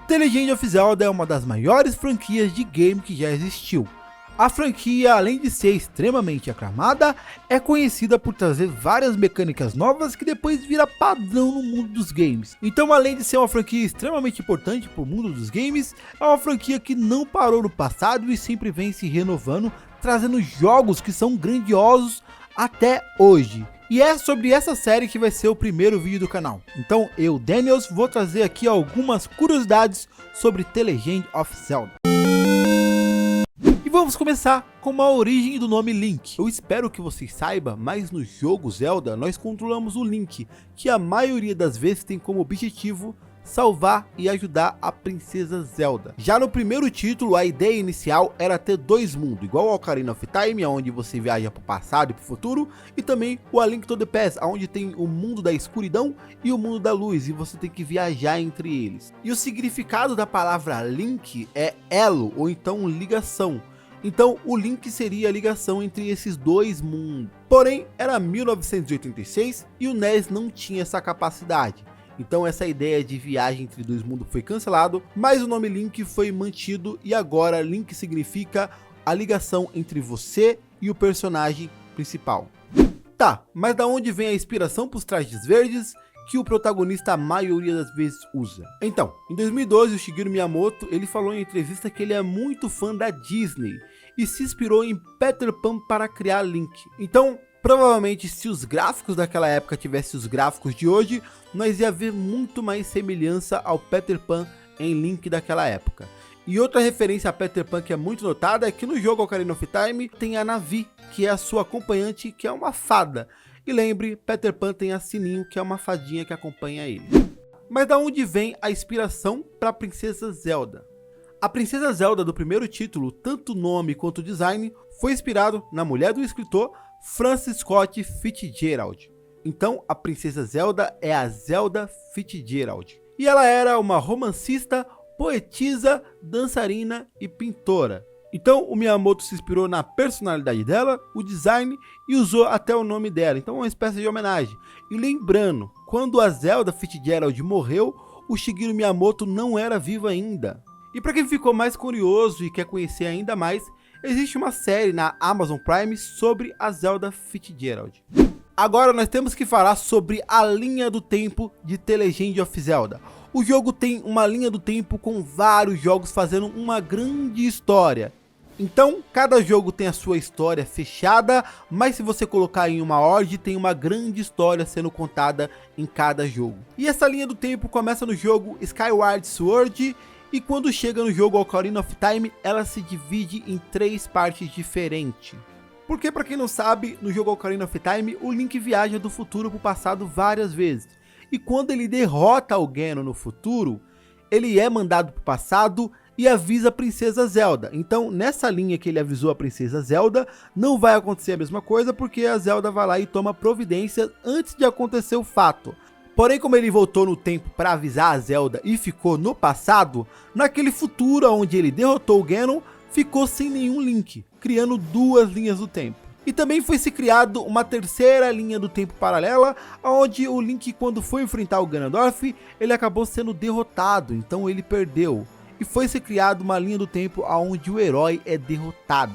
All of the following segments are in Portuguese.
The Legend of Zelda é uma das maiores franquias de game que já existiu. A franquia, além de ser extremamente aclamada, é conhecida por trazer várias mecânicas novas que depois vira padrão no mundo dos games. Então, além de ser uma franquia extremamente importante para o mundo dos games, é uma franquia que não parou no passado e sempre vem se renovando, trazendo jogos que são grandiosos até hoje. E é sobre essa série que vai ser o primeiro vídeo do canal. Então eu, Daniels, vou trazer aqui algumas curiosidades sobre The Legend of Zelda. E vamos começar com a origem do nome Link. Eu espero que vocês saibam, mas no jogo Zelda nós controlamos o Link, que a maioria das vezes tem como objetivo salvar e ajudar a princesa Zelda. Já no primeiro título, a ideia inicial era ter dois mundos, igual ao Ocarina of Time, onde você viaja para o passado e para o futuro, e também o A Link to the Past, onde tem o mundo da escuridão e o mundo da luz, e você tem que viajar entre eles. E o significado da palavra Link é elo, ou então ligação. Então o Link seria a ligação entre esses dois mundos. Porém, era 1986 e o NES não tinha essa capacidade. Então essa ideia de viagem entre dois mundos foi cancelado, mas o nome Link foi mantido e agora Link significa a ligação entre você e o personagem principal. Tá, mas da onde vem a inspiração para os trajes verdes que o protagonista a maioria das vezes usa? Então, em 2012 o Shigeru Miyamoto ele falou em entrevista que ele é muito fã da Disney e se inspirou em Peter Pan para criar Link. Então, provavelmente, se os gráficos daquela época tivessem os gráficos de hoje, nós ia ver muito mais semelhança ao Peter Pan em Link daquela época. E outra referência a Peter Pan que é muito notada é que no jogo Ocarina of Time tem a Navi, que é a sua acompanhante, que é uma fada. E lembre, Peter Pan tem a Sininho, que é uma fadinha que acompanha ele. Mas da onde vem a inspiração para a princesa Zelda? A princesa Zelda do primeiro título, tanto o nome quanto o design, foi inspirado na mulher do escritor Francis Scott Fitzgerald. Então a princesa Zelda é a Zelda Fitzgerald. E ela era uma romancista, poetisa, dançarina e pintora. Então o Miyamoto se inspirou na personalidade dela, o design e usou até o nome dela. Então é uma espécie de homenagem. E lembrando, quando a Zelda Fitzgerald morreu, o Shigeru Miyamoto não era vivo ainda. E para quem ficou mais curioso e quer conhecer ainda mais, existe uma série na Amazon Prime sobre a Zelda Fitzgerald. Agora nós temos que falar sobre a linha do tempo de The Legend of Zelda. O jogo tem uma linha do tempo com vários jogos fazendo uma grande história. Então cada jogo tem a sua história fechada, mas se você colocar em uma ordem, tem uma grande história sendo contada em cada jogo. E essa linha do tempo começa no jogo Skyward Sword, e quando chega no jogo Ocarina of Time, ela se divide em três partes diferentes. Porque, para quem não sabe, no jogo Ocarina of Time, o Link viaja do futuro para o passado várias vezes. E quando ele derrota o Ganon no futuro, ele é mandado para o passado e avisa a princesa Zelda. Então, nessa linha que ele avisou a princesa Zelda, não vai acontecer a mesma coisa, porque a Zelda vai lá e toma providências antes de acontecer o fato. Porém, como ele voltou no tempo para avisar a Zelda e ficou no passado, naquele futuro onde ele derrotou o Ganon, ficou sem nenhum Link, criando duas linhas do tempo. E também foi se criado uma terceira linha do tempo paralela, onde o Link, quando foi enfrentar o Ganondorf, ele acabou sendo derrotado, então ele perdeu. E foi se criado uma linha do tempo onde o herói é derrotado.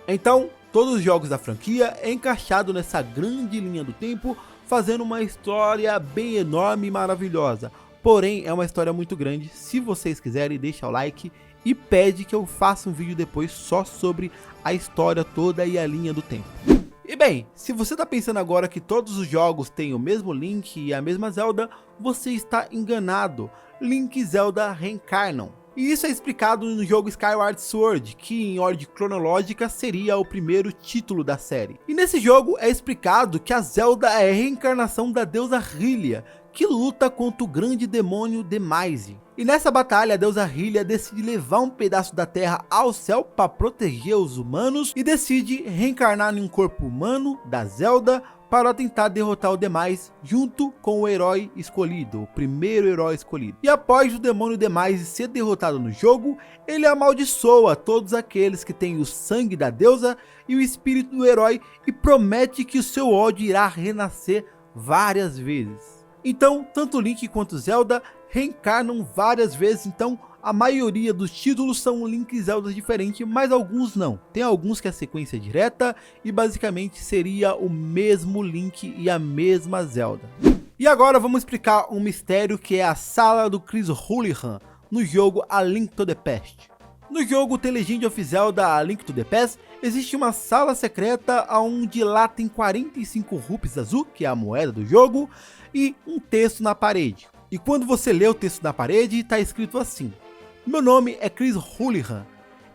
Então, todos os jogos da franquia é encaixado nessa grande linha do tempo, fazendo uma história bem enorme e maravilhosa. Porém, é uma história muito grande. Se vocês quiserem, deixa o like e pede que eu faça um vídeo depois só sobre a história toda e a linha do tempo. E bem, se você está pensando agora que todos os jogos têm o mesmo Link e a mesma Zelda, você está enganado. Link e Zelda reencarnam. E isso é explicado no jogo Skyward Sword, que em ordem cronológica seria o primeiro título da série. E nesse jogo é explicado que a Zelda é a reencarnação da deusa Hylia, que luta contra o grande demônio Demise. E nessa batalha a deusa Hylia decide levar um pedaço da terra ao céu para proteger os humanos e decide reencarnar em um corpo humano da Zelda para tentar derrotar o Demise junto com o herói escolhido, o primeiro herói escolhido. E após o demônio Demise ser derrotado no jogo, ele amaldiçoa todos aqueles que têm o sangue da deusa e o espírito do herói e promete que o seu ódio irá renascer várias vezes. Então, tanto Link quanto Zelda reencarnam várias vezes, então A maioria dos títulos são Link e Zelda diferentes, mas alguns não. Tem alguns que é sequência direta e basicamente seria o mesmo Link e a mesma Zelda. E agora vamos explicar um mistério que é a sala do Chris Houlihan no jogo A Link to the Past. No jogo The Legend of Zelda A Link to the Past, existe uma sala secreta onde lá tem 45 rupees azul, que é a moeda do jogo, e um texto na parede. E quando você lê o texto na parede, está escrito assim: meu nome é Chris Houlihan,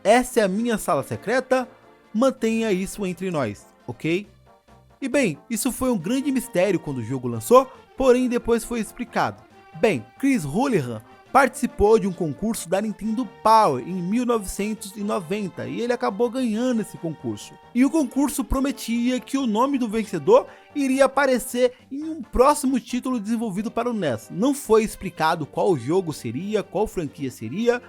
essa é a minha sala secreta, mantenha isso entre nós, ok? E bem, isso foi um grande mistério quando o jogo lançou, porém depois foi explicado. Bem, Chris Houlihan participou de um concurso da Nintendo Power em 1990 e ele acabou ganhando esse concurso. E o concurso prometia que o nome do vencedor iria aparecer em um próximo título desenvolvido para o NES. Não foi explicado qual jogo seria, qual franquia seria,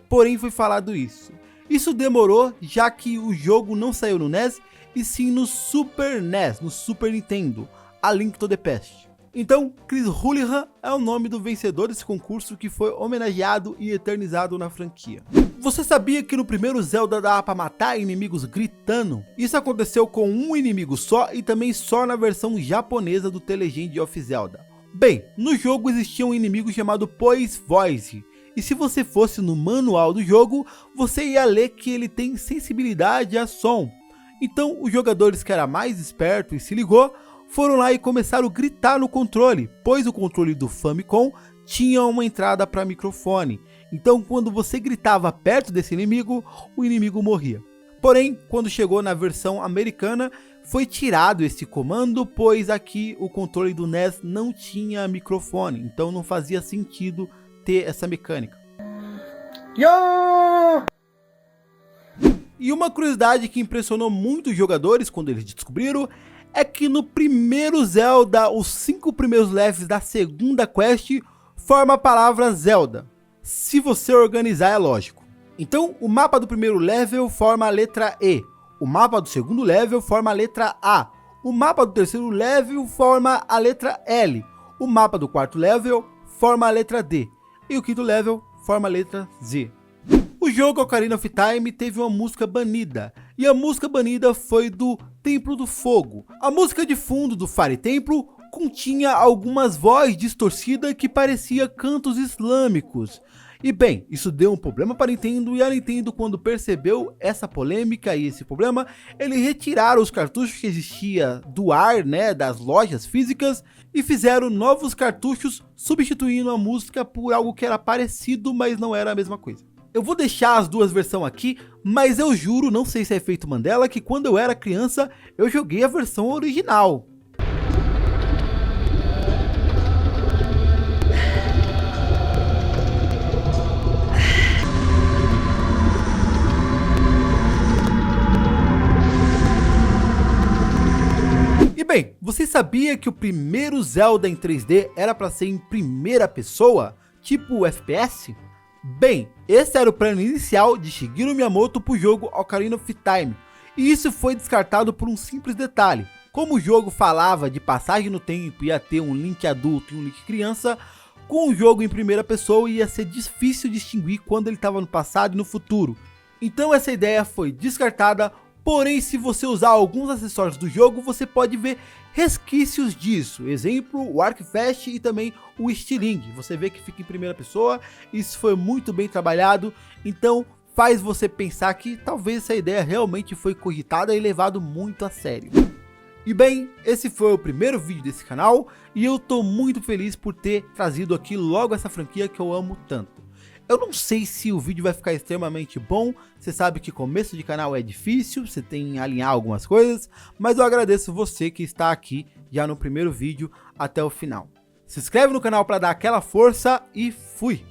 porém foi falado isso. Isso demorou, já que o jogo não saiu no NES e sim no Super NES, no Super Nintendo, A Link to the Past. Então, Chris Houlihan é o nome do vencedor desse concurso que foi homenageado e eternizado na franquia. Você sabia que no primeiro Zelda dava para matar inimigos gritando? Isso aconteceu com um inimigo só e também só na versão japonesa do The Legend of Zelda. Bem, no jogo existia um inimigo chamado Poise Voice, e se você fosse no manual do jogo, você ia ler que ele tem sensibilidade a som. Então, os jogadores que era mais esperto e se ligou, foram lá e começaram a gritar no controle, pois o controle do Famicom tinha uma entrada para microfone. Então quando você gritava perto desse inimigo, o inimigo morria. Porém, quando chegou na versão americana, foi tirado esse comando, pois aqui o controle do NES não tinha microfone, então não fazia sentido ter essa mecânica. E uma curiosidade que impressionou muito os jogadores quando eles descobriram é que no primeiro Zelda, os 5 primeiros levels da segunda quest formam a palavra Zelda. Se você organizar, é lógico. Então, o mapa do primeiro level forma a letra E. O mapa do segundo level forma a letra A. O mapa do terceiro level forma a letra L. O mapa do quarto level forma a letra D. E o quinto level forma a letra Z. O jogo Ocarina of Time teve uma música banida, e a música banida foi do Templo do Fogo. A música de fundo do Fire Temple continha algumas vozes distorcidas que pareciam cantos islâmicos. E bem, isso deu um problema para a Nintendo, e a Nintendo, quando percebeu essa polêmica e esse problema, eles retiraram os cartuchos que existiam do ar, das lojas físicas, e fizeram novos cartuchos substituindo a música por algo que era parecido, mas não era a mesma coisa. Eu vou deixar as duas versões aqui, mas eu juro, não sei se é efeito Mandela, que quando eu era criança, eu joguei a versão original. E bem, você sabia que o primeiro Zelda em 3D era para ser em primeira pessoa, tipo FPS? Bem, esse era o plano inicial de Shigeru Miyamoto para o jogo Ocarina of Time, e isso foi descartado por um simples detalhe. Como o jogo falava de passagem no tempo e ia ter um Link adulto e um Link criança, com o jogo em primeira pessoa ia ser difícil distinguir quando ele estava no passado e no futuro. Então essa ideia foi descartada, porém se você usar alguns acessórios do jogo, você pode ver resquícios disso. Exemplo, o Arc Fast e também o Stiling. Você vê que fica em primeira pessoa, isso foi muito bem trabalhado, então faz você pensar que talvez essa ideia realmente foi cogitada e levado muito a sério. E bem, esse foi o primeiro vídeo desse canal, e eu tô muito feliz por ter trazido aqui logo essa franquia que eu amo tanto. Eu não sei se o vídeo vai ficar extremamente bom, você sabe que começo de canal é difícil, você tem que alinhar algumas coisas, mas eu agradeço você que está aqui já no primeiro vídeo até o final. Se inscreve no canal para dar aquela força e fui!